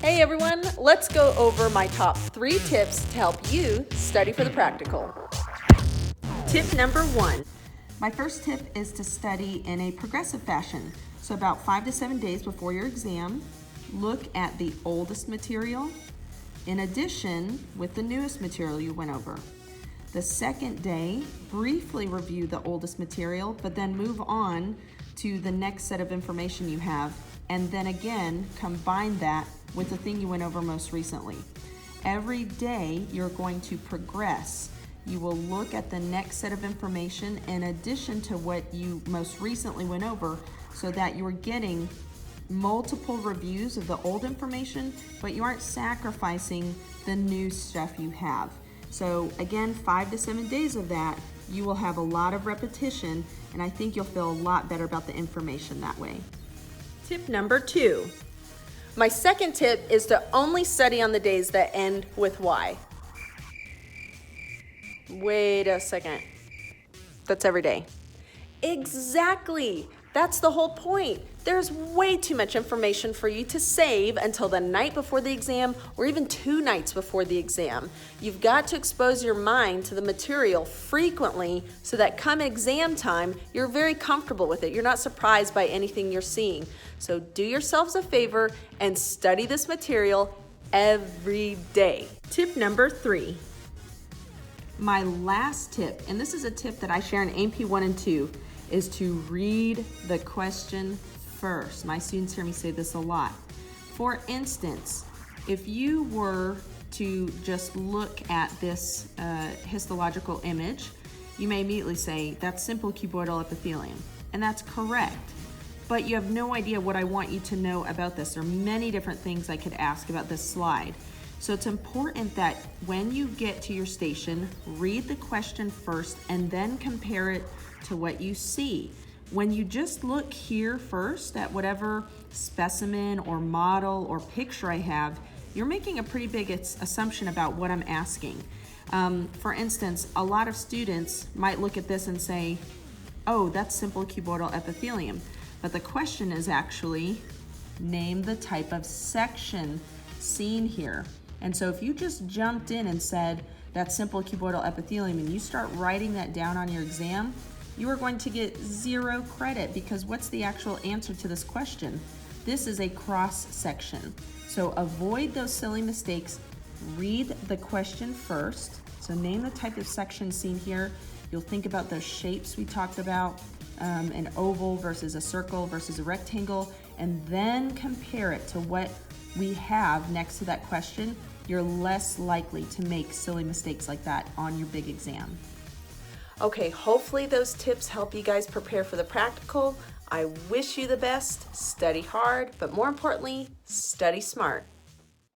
Hey everyone, let's go over my top 3 tips to help you study for the practical. Tip number 1. My first tip is to study in a progressive fashion. So about 5 to 7 days before your exam, look at the oldest material, in addition with the newest material you went over. The second day, briefly review the oldest material, but then move on to the next set of information you have, and then again, combine that with the thing you went over most recently. Every day, you're going to progress. You will look at the next set of information in addition to what you most recently went over so that you're getting multiple reviews of the old information, but you aren't sacrificing the new stuff you have. So again, 5 to 7 days of that, you will have a lot of repetition, and I think you'll feel a lot better about the information that way. Tip number 2. My second tip is to only study on the days that end with Y. Wait a second. That's every day. Exactly. That's the whole point. There's way too much information for you to save until the night before the exam or even 2 nights before the exam. You've got to expose your mind to the material frequently so that come exam time, you're very comfortable with it. You're not surprised by anything you're seeing. So do yourselves a favor and study this material every day. Tip number 3. My last tip, and this is a tip that I share in AP 1 and 2, is to read the question first. My students hear me say this a lot. For instance, if you were to just look at this histological image, you may immediately say, that's simple cuboidal epithelium. And that's correct. But you have no idea what I want you to know about this. There are many different things I could ask about this slide. So it's important that when you get to your station, read the question first and then compare it to what you see. When you just look here first at whatever specimen or model or picture I have, you're making a pretty big assumption about what I'm asking. For instance, a lot of students might look at this and say, oh, that's simple cuboidal epithelium. But the question is actually, name the type of section seen here. And so if you just jumped in and said that's simple cuboidal epithelium and you start writing that down on your exam, you are going to get 0 credit because what's the actual answer to this question? This is a cross section. So avoid those silly mistakes. Read the question first. So name the type of section seen here. You'll think about those shapes we talked about, an oval versus a circle versus a rectangle, and then compare it to what we have next to that question. You're less likely to make silly mistakes like that on your big exam. Okay, hopefully those tips help you guys prepare for the practical. I wish you the best. Study hard, but more importantly, study smart.